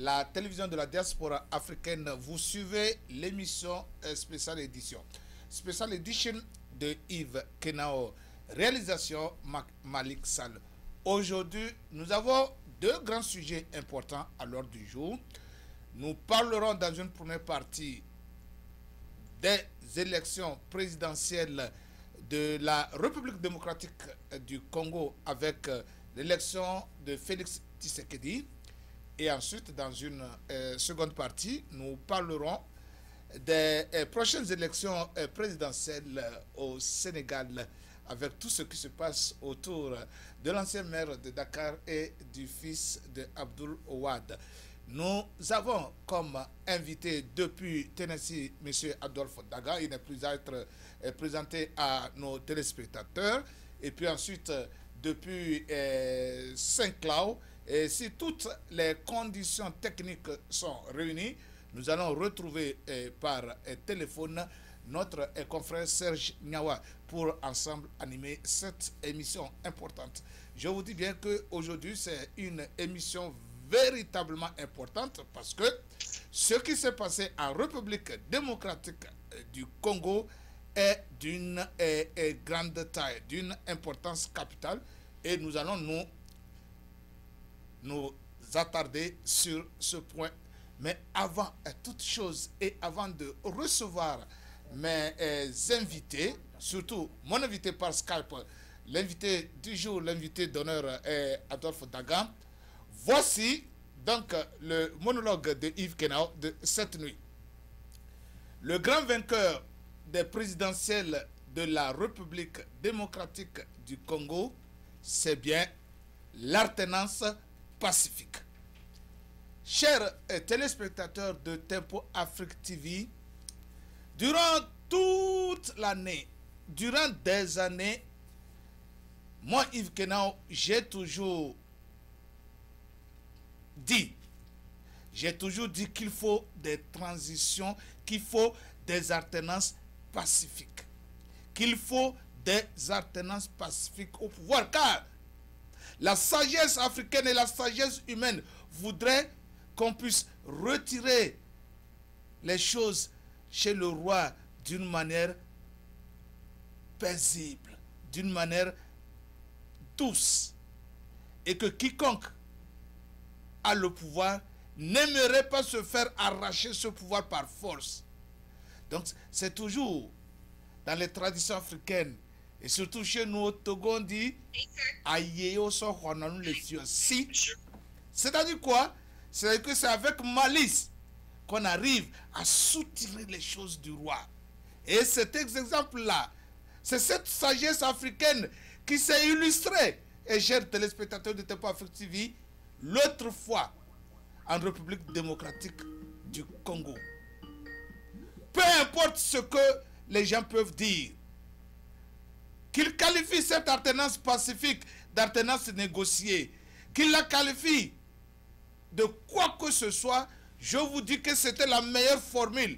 la télévision de la diaspora africaine. Vous suivez l'émission spéciale édition. Spéciale édition de Yves Kenao. Réalisation Malik Sall. Aujourd'hui, nous avons deux grands sujets importants à l'ordre du jour. Nous parlerons dans une première partie des élections présidentielles de la République démocratique du Congo avec l'élection de Félix Tshisekedi. Et ensuite, dans une seconde partie, nous parlerons des prochaines élections présidentielles au Sénégal avec tout ce qui se passe autour de l'ancien maire de Dakar et du fils de Abdoul Ouad. Nous avons comme invité depuis Tennessee M. Adolphe Daga. Il n'est plus à être présenté à nos téléspectateurs. Et puis ensuite, depuis Saint-Cloud, et si toutes les conditions techniques sont réunies, nous allons retrouver par téléphone notre confrère Serge Niawa pour ensemble animer cette émission importante. Je vous dis bien qu'aujourd'hui, c'est une émission véritablement importante parce que ce qui s'est passé en République démocratique du Congo est d'une grande taille, d'une importance capitale et nous allons nous attarder sur ce point. Mais avant toute chose et avant de recevoir mes invités, surtout mon invité par Skype, l'invité du jour, l'invité d'honneur est Adolphe Daga. Voici donc le monologue de Yves Kenao de cette nuit. Le grand vainqueur des présidentielles de la République démocratique du Congo, c'est bien l'alternance pacifique. Chers téléspectateurs de Tempo Afrique TV, durant toute l'année, durant des années, moi, Yves Kenao, j'ai toujours dit qu'il faut des transitions, qu'il faut des alternances pacifiques, qu'il faut des alternances pacifiques au pouvoir, car la sagesse africaine et la sagesse humaine voudraient qu'on puisse retirer les choses chez le roi d'une manière paisible, d'une manière douce, et que quiconque a le pouvoir n'aimerait pas se faire arracher ce pouvoir par force. Donc c'est toujours dans les traditions africaines et surtout chez nous au Togo on dit si. C'est-à-dire quoi? C'est-à-dire que c'est avec malice qu'on arrive à soutirer les choses du roi. Et cet exemple-là, c'est cette sagesse africaine qui s'est illustrée. Et chers téléspectateurs de Tempo Afrique TV, l'autre fois, en République démocratique du Congo. Peu importe ce que les gens peuvent dire, qu'ils qualifient cette alternance pacifique d'alternance négociée, qu'ils la qualifient de quoi que ce soit, je vous dis que c'était la meilleure formule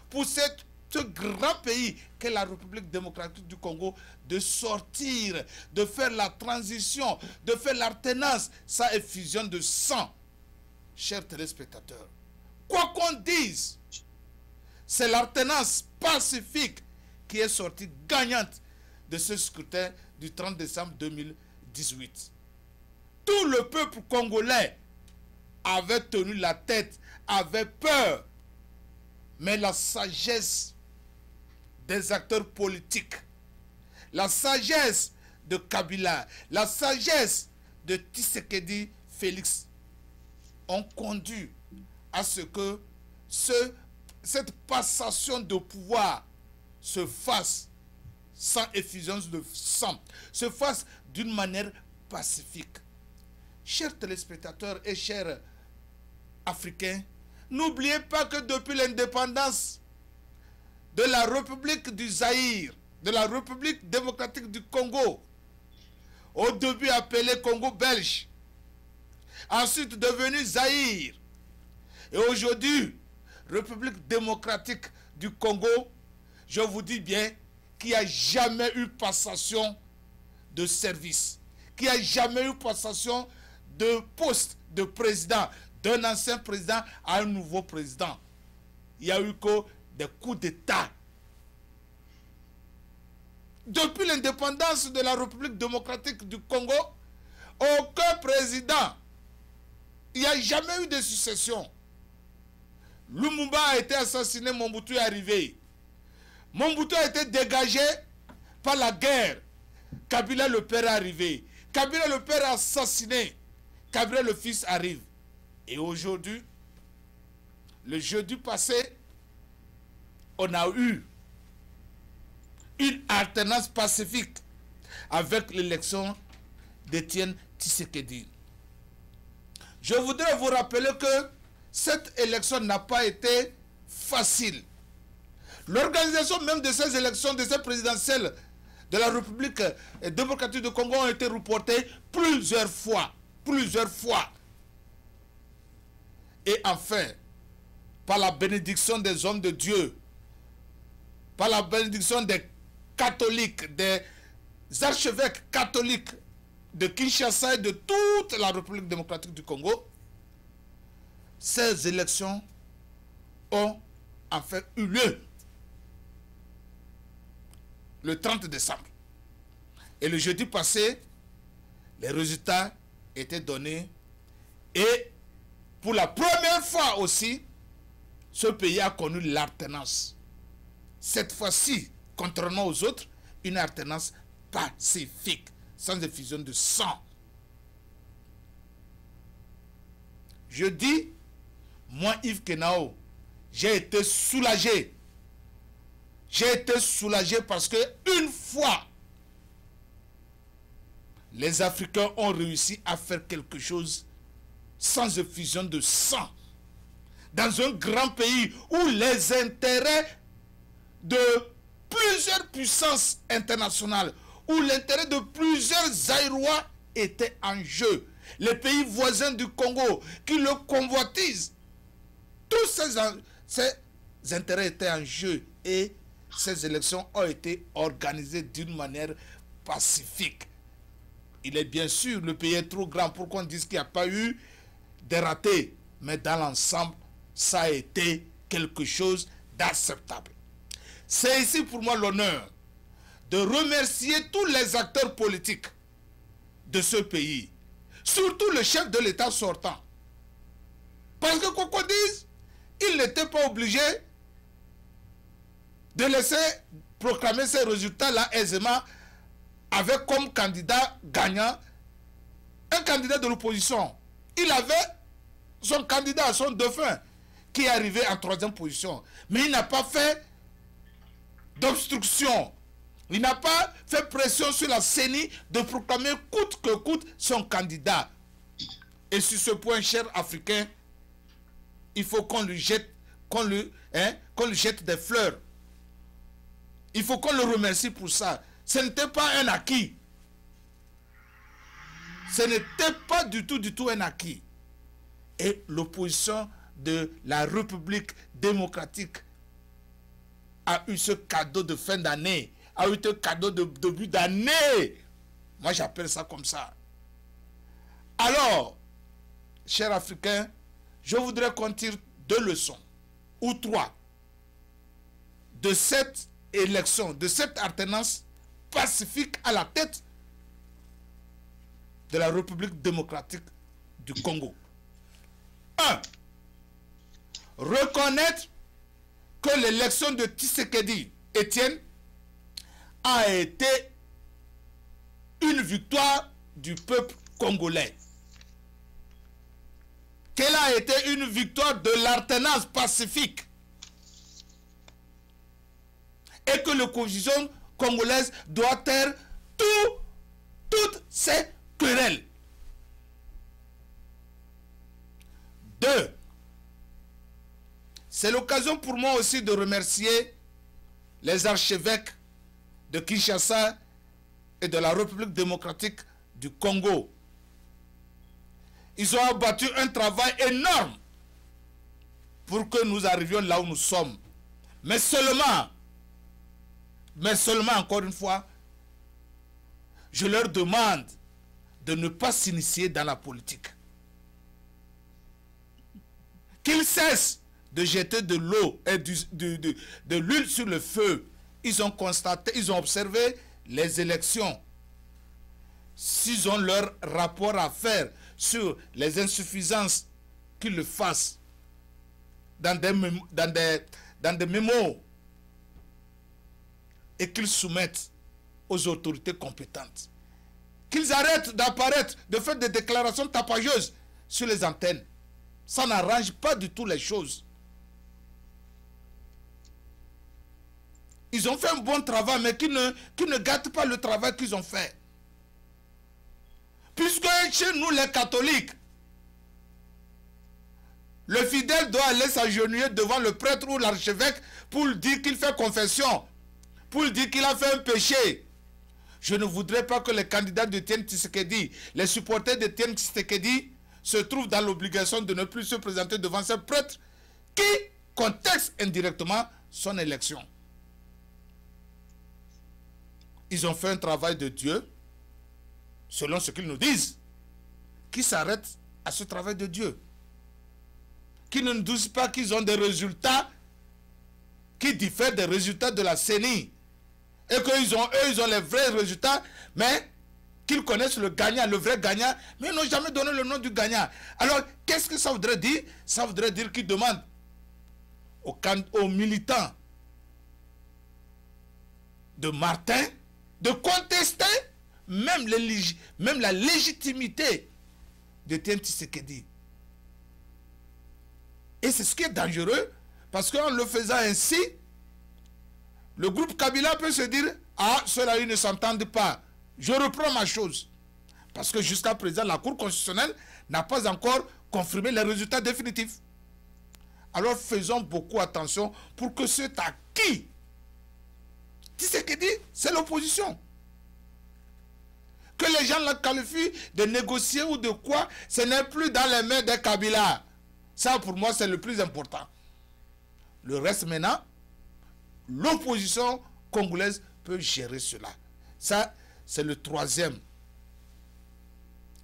pour ce grand pays qu'est la République démocratique du Congo de sortir, de faire la transition, de faire l'alternance, ça effusion de sang. Chers téléspectateurs, quoi qu'on dise, c'est l'alternance pacifique qui est sortie gagnante de ce scrutin du 30 décembre 2018. Tout le peuple congolais avait tenu la tête, avait peur, mais la sagesse des acteurs politiques, la sagesse de Kabila, la sagesse de Tshisekedi Félix ont conduit à ce que cette passation de pouvoir se fasse sans effusion de sang, se fasse d'une manière pacifique. Chers téléspectateurs et chers Africains, n'oubliez pas que depuis l'indépendance de la République du Zaïre, de la République démocratique du Congo, au début appelé Congo belge, ensuite devenu Zaïre, et aujourd'hui République démocratique du Congo, je vous dis bien qu'il n'y a jamais eu passation de service, qu'il n'y a jamais eu passation de poste de président, d'un ancien président à un nouveau président. Il n'y a eu que des coups d'État. Depuis l'indépendance de la République démocratique du Congo, aucun président, il n'y a jamais eu de succession. Lumumba a été assassiné, Mobutu est arrivé. Mobutu a été dégagé par la guerre. Kabila le père est arrivé. Kabila le père est assassiné. Kabila le fils arrive. Et aujourd'hui, le jeudi passé, on a eu une alternance pacifique avec l'élection d'Étienne Tshisekedi. Je voudrais vous rappeler que cette élection n'a pas été facile. L'organisation même de ces élections, de ces présidentielles de la République démocratique du Congo ont été reportées plusieurs fois. Et enfin, par la bénédiction des hommes de Dieu, par la bénédiction des catholiques, des archevêques catholiques de Kinshasa et de toute la République démocratique du Congo, ces élections ont enfin eu lieu le 30 décembre. Et le jeudi passé, les résultats étaient donnés. Et pour la première fois aussi, ce pays a connu l'alternance. Cette fois-ci, contrairement aux autres, une alternance pacifique, sans effusion de sang. Je dis, moi Yves Kenao, j'ai été soulagé. J'ai été soulagé parce que une fois, les Africains ont réussi à faire quelque chose sans effusion de sang. Dans un grand pays où les intérêts de plusieurs puissances internationales, où l'intérêt de plusieurs Zaïrois était en jeu. Les pays voisins du Congo qui le convoitisent, tous ces intérêts étaient en jeu et ces élections ont été organisées d'une manière pacifique. Il est bien sûr, le pays est trop grand pour qu'on dise qu'il n'y a pas eu de ratés, mais dans l'ensemble, ça a été quelque chose d'acceptable. C'est ici pour moi l'honneur de remercier tous les acteurs politiques de ce pays, surtout le chef de l'État sortant. Parce que quoi qu'on dise, il n'était pas obligé de laisser proclamer ces résultats-là aisément avec comme candidat gagnant un candidat de l'opposition. Il avait son candidat, son dauphin, qui est arrivé en 3e position. Mais il n'a pas fait d'obstruction. Il n'a pas fait pression sur la CENI de proclamer coûte que coûte son candidat. Et sur ce point, cher Africain, il faut qu'on lui jette, qu'on lui jette des fleurs. Il faut qu'on le remercie pour ça. Ce n'était pas un acquis. Ce n'était pas du tout un acquis. Et l'opposition de la République démocratique a eu ce cadeau de fin d'année, a eu ce cadeau de début d'année. Moi, j'appelle ça comme ça. Alors, chers Africains, je voudrais qu'on tire 2 leçons, ou 3, de cette élection, de cette alternance pacifique à la tête de la République démocratique du Congo. 1. Reconnaître que l'élection de Tshisekedi, Étienne, a été une victoire du peuple congolais. Qu'elle a été une victoire de l'alternance pacifique. Et que l'opposition congolaise doit taire toutes ces querelles. 2. C'est l'occasion pour moi aussi de remercier les archevêques de Kinshasa et de la République démocratique du Congo. Ils ont abattu un travail énorme pour que nous arrivions là où nous sommes. Mais seulement, encore une fois, je leur demande de ne pas s'initier dans la politique. qu'ils cessent de jeter de l'eau et de l'huile sur le feu. Ils ont constaté, ils ont observé les élections. S'ils ont leur rapport à faire sur les insuffisances, qu'ils le fassent dans des mémos et qu'ils soumettent aux autorités compétentes. Qu'ils arrêtent d'apparaître, de faire des déclarations tapageuses sur les antennes. Ça n'arrange pas du tout les choses. Ils ont fait un bon travail, mais qui ne gâtent pas le travail qu'ils ont fait. Puisque chez nous, les catholiques, le fidèle doit aller s'agenouiller devant le prêtre ou l'archevêque pour dire qu'il fait confession, pour dire qu'il a fait un péché. Je ne voudrais pas que les candidats de Etienne Tshisekedi, les supporters de Etienne Tshisekedi, se trouvent dans l'obligation de ne plus se présenter devant ces prêtres qui contestent indirectement son élection. Ils ont fait un travail de Dieu, selon ce qu'ils nous disent, qui s'arrêtent à ce travail de Dieu. Qui ne nous disent pas qu'ils ont des résultats qui diffèrent des résultats de la CENI. Et qu'eux, ils ont les vrais résultats, mais qu'ils connaissent le gagnant, le vrai gagnant, mais ils n'ont jamais donné le nom du gagnant. Alors, qu'est-ce que ça voudrait dire? Ça voudrait dire qu'ils demandent aux militants de Martin de contester même la légitimité de Etienne Tshisekedi. Et c'est ce qui est dangereux, parce qu'en le faisant ainsi, le groupe Kabila peut se dire, ah, ceux-là, ils ne s'entendent pas. Je reprends ma chose. Parce que jusqu'à présent, la Cour constitutionnelle n'a pas encore confirmé les résultats définitifs. Alors faisons beaucoup attention pour que c'est à qui Tshisekedi, c'est l'opposition. Que les gens la qualifient de négocier ou de quoi, ce n'est plus dans les mains des Kabila. Ça, pour moi, c'est le plus important. Le reste, maintenant, l'opposition congolaise peut gérer cela. Ça, c'est le troisième.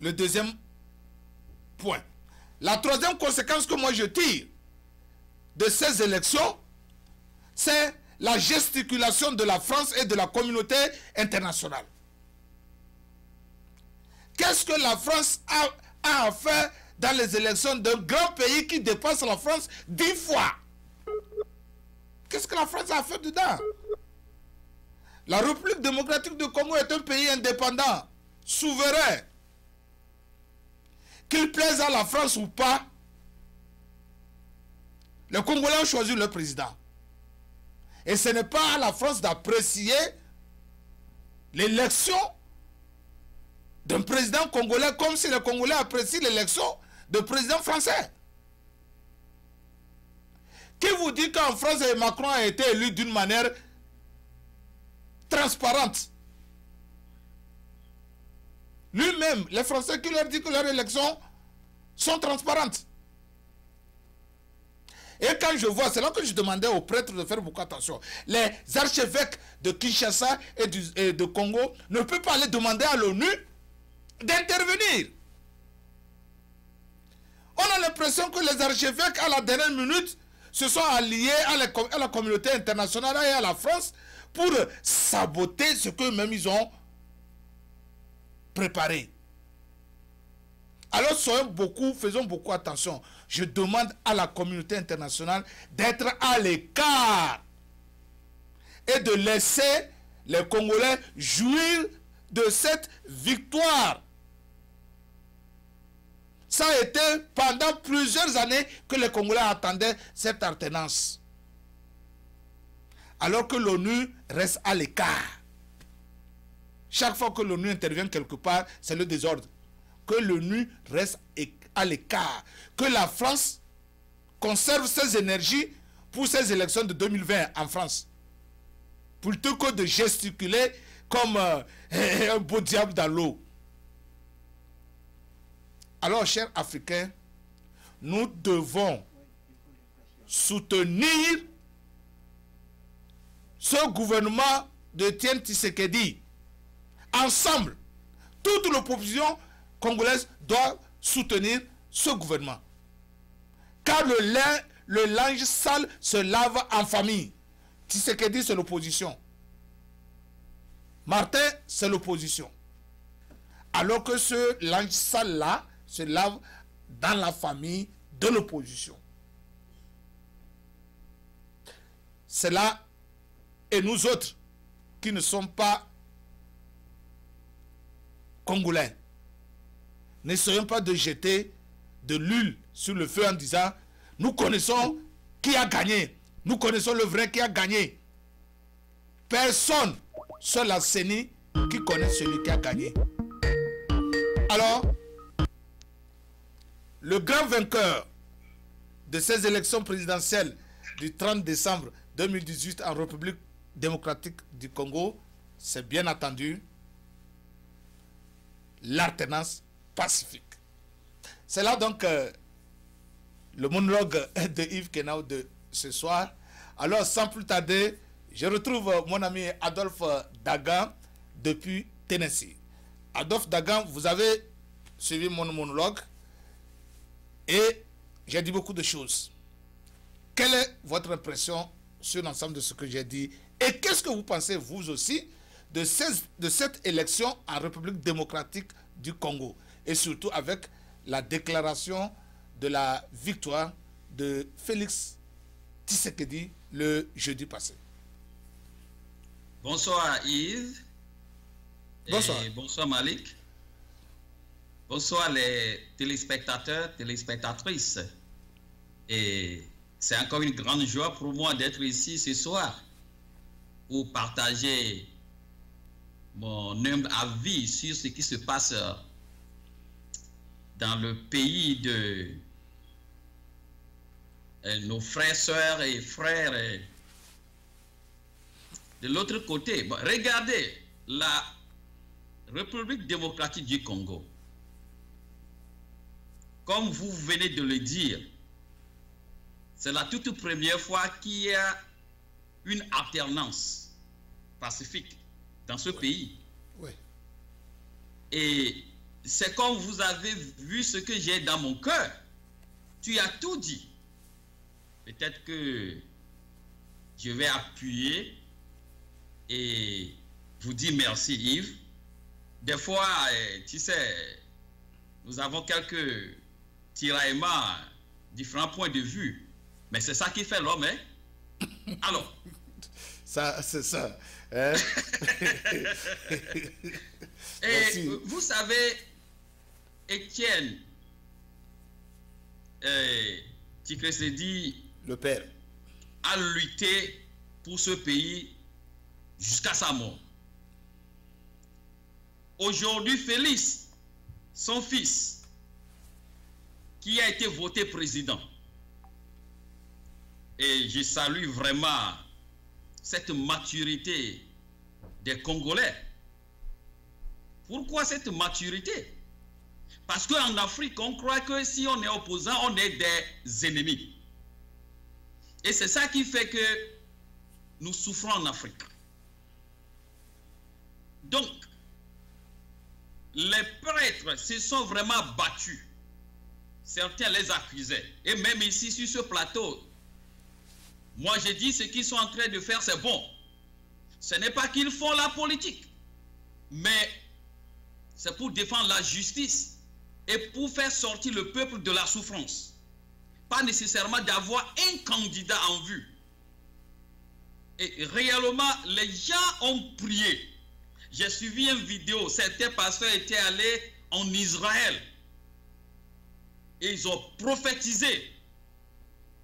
Le deuxième point. La troisième conséquence que moi je tire de ces élections, c'est la gesticulation de la France et de la communauté internationale. Qu'est-ce que la France a à faire dans les élections d'un grand pays qui dépasse la France 10 fois? Qu'est-ce que la France a fait dedans? La République démocratique du Congo est un pays indépendant, souverain. Qu'il plaise à la France ou pas, les Congolais ont choisi leur président. Et ce n'est pas à la France d'apprécier l'élection d'un président congolais comme si les Congolais apprécient l'élection d'un président français. Qui vous dit qu'en France, Macron a été élu d'une manière transparente? Lui-même, les Français qui leur disent que leurs élections sont transparentes. Et quand je vois, c'est là que je demandais aux prêtres de faire beaucoup attention. Les archevêques de Kinshasa et de Congo ne peuvent pas aller demander à l'ONU d'intervenir. On a l'impression que les archevêques, à la dernière minute, se sont alliés à la communauté internationale et à la France pour saboter ce qu'eux-mêmes ils ont préparé. Alors faisons beaucoup attention. Je demande à la communauté internationale d'être à l'écart et de laisser les Congolais jouir de cette victoire. Ça a été pendant plusieurs années que les Congolais attendaient cette alternance. Alors que l'ONU reste à l'écart. Chaque fois que l'ONU intervient quelque part, c'est le désordre. Que l'ONU reste à l'écart. Que la France conserve ses énergies pour ces élections de 2020 en France. Plutôt que de gesticuler comme un beau diable dans l'eau. Alors, chers Africains, nous devons soutenir ce gouvernement de Etienne Tshisekedi. Ensemble, toute l'opposition congolaise doit soutenir ce gouvernement. car le linge sale se lave en famille. Tshisekedi, c'est l'opposition. Martin, c'est l'opposition. Alors que ce linge sale-là se lave dans la famille de l'opposition. C'est là, et nous autres, qui ne sommes pas congolais, n'essayons pas de jeter de l'huile sur le feu en disant, nous connaissons qui a gagné, nous connaissons le vrai qui a gagné. Personne, seul la CENI, qui connaît celui qui a gagné. Alors, le grand vainqueur de ces élections présidentielles du 30 décembre 2018 en République démocratique du Congo, c'est bien entendu l'alternance pacifique. C'est là donc le monologue de Yves Kenao de ce soir. Alors, sans plus tarder, je retrouve mon ami Adolphe Dagan depuis Tennessee. Adolphe Dagan, vous avez suivi mon monologue et j'ai dit beaucoup de choses. Quelle est votre impression sur l'ensemble de ce que j'ai dit? Et qu'est-ce que vous pensez, vous aussi, de cette élection en République démocratique du Congo? Et surtout avec la déclaration de la victoire de Félix Tshisekedi le jeudi passé. Bonsoir Yves. Bonsoir. Et bonsoir Malik. Bonsoir les téléspectateurs, téléspectatrices. Et c'est encore une grande joie pour moi d'être ici ce soir pour partager mon humble avis sur ce qui se passe dans le pays de nos frères, sœurs et frères de l'autre côté. Bon, regardez la République démocratique du Congo. Comme vous venez de le dire, c'est la toute première fois qu'il y a une alternance pacifique dans ce pays. Oui. Et c'est comme vous avez vu ce que j'ai dans mon cœur. Tu as tout dit. Peut-être que je vais appuyer et vous dire merci Yves. Des fois, tu sais, nous avons quelques tiraillements, différents points de vue. Mais c'est ça qui fait l'homme, hein? Alors. Ça, c'est ça. Hein? Et vous savez, Étienne Tshisekedi, le père, a lutté pour ce pays jusqu'à sa mort. Aujourd'hui, Félix, son fils, qui a été voté président, et je salue vraiment cette maturité des Congolais. Pourquoi cette maturité? Parce qu'en Afrique, on croit que si on est opposant, on est des ennemis. Et c'est ça qui fait que nous souffrons en Afrique. Donc, les prêtres se sont vraiment battus. Certains les accusaient. Et même ici, sur ce plateau, moi je dis ce qu'ils sont en train de faire, c'est bon. Ce n'est pas qu'ils font la politique, mais c'est pour défendre la justice et pour faire sortir le peuple de la souffrance. Pas nécessairement d'avoir un candidat en vue. Et réellement, les gens ont prié. J'ai suivi une vidéo, certains pasteurs étaient allés en Israël. Et ils ont prophétisé.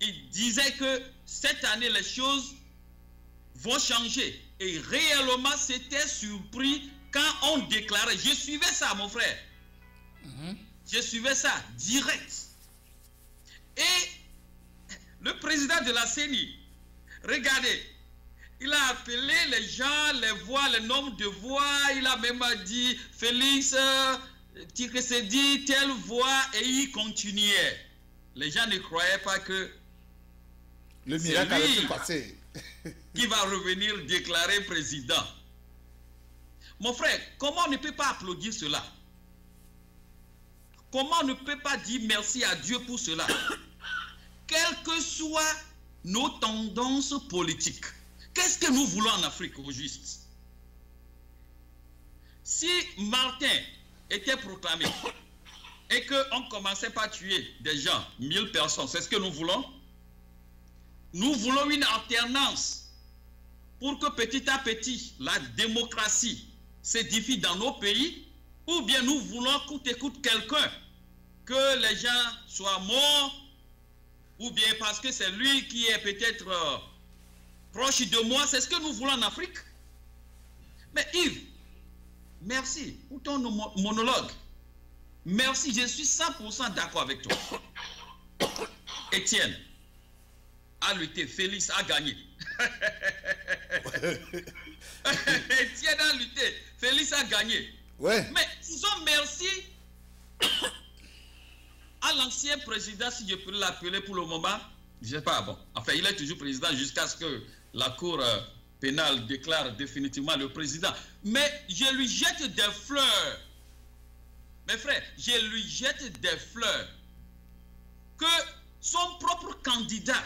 Ils disaient que cette année, les choses vont changer. Et réellement, c'était surpris quand on déclarait. Je suivais ça, mon frère. Je suivais ça, direct. Et le président de la CENI, regardez, il a appelé les gens, les voix, le nombre de voix. Il a même dit, Félix, Tshisekedi, telle voix, et il continuait. Les gens ne croyaient pas que le miracle allait passer. Qui va revenir déclarer président. Mon frère, comment on ne peut pas applaudir cela? Comment on ne peut pas dire merci à Dieu pour cela? quelles que soient nos tendances politiques. Qu'est-ce que nous voulons en Afrique au juste? Si Martin était proclamé et qu'on commençait par tuer des gens, 1000 personnes, c'est ce que nous voulons? Nous voulons une alternance pour que petit à petit, la démocratie s'édifie dans nos pays, ou bien nous voulons coûte et coûte quelqu'un, que les gens soient morts, ou bien parce que c'est lui qui est peut-être proche de moi. C'est ce que nous voulons en Afrique. Mais Yves, merci pour ton monologue. Merci, je suis 100% d'accord avec toi. Étienne a lutté, Félix a gagné. Étienne a lutté, Félix a gagné. Ouais. Mais disons merci à l'ancien président, si je peux l'appeler pour le moment. Je ne sais pas, bon. Enfin, il est toujours président jusqu'à ce que la Cour pénale déclare définitivement le président. Mais je lui jette des fleurs. Mes frères, je lui jette des fleurs. Que son propre candidat,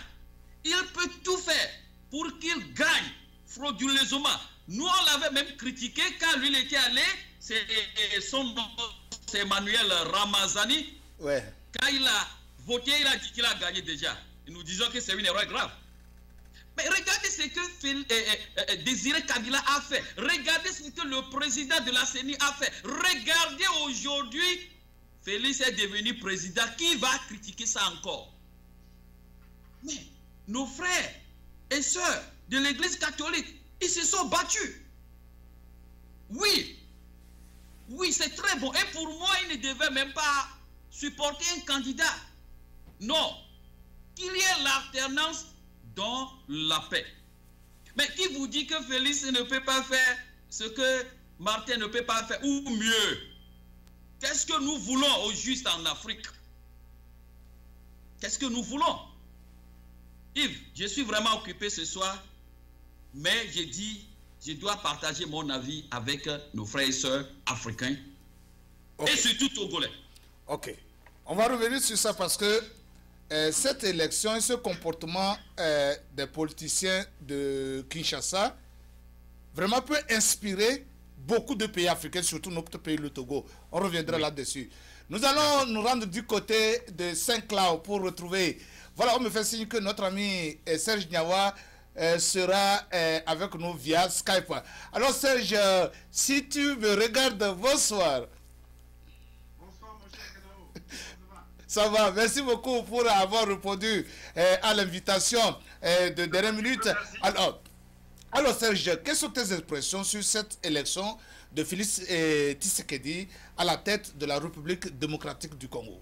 il peut tout faire pour qu'il gagne frauduleusement. Nous, on l'avait même critiqué quand lui il était allé, son nom, c'est Emmanuel Ramazani. Ouais. Quand il a voté, il a dit qu'il a gagné déjà. Et nous disons que c'est une erreur grave. Mais regardez ce que Désiré Kabila a fait. Regardez ce que le président de la CENI a fait. Regardez aujourd'hui, Félix est devenu président. Qui va critiquer ça encore? Mais nos frères et sœurs de l'Église catholique, ils se sont battus. Oui, oui, c'est très bon. Et pour moi, ils ne devaient même pas supporter un candidat. Non. Qu'il y ait l'alternance dans la paix. Mais qui vous dit que Félix ne peut pas faire ce que Martin ne peut pas faire, ou mieux? Qu'est-ce que nous voulons au juste en Afrique? Qu'est-ce que nous voulons? Yves, je suis vraiment occupé ce soir, mais j'ai dit, je dois partager mon avis avec nos frères et sœurs africains, okay, et surtout togolais. Ok. On va revenir sur ça parce que cette élection et ce comportement des politiciens de Kinshasa vraiment peut inspirer beaucoup de pays africains, surtout notre pays, le Togo. On reviendra là-dessus. Nous allons nous rendre du côté de Saint-Cloud pour retrouver... Voilà, on me fait signe que notre ami Serge Niawa sera avec nous via Skype. Alors Serge, si tu me regardes, bonsoir. Ça va, merci beaucoup pour avoir répondu à l'invitation de dernière minute. Alors Serge, quelles sont tes impressions sur cette élection de Félix Tshisekedi à la tête de la République démocratique du Congo?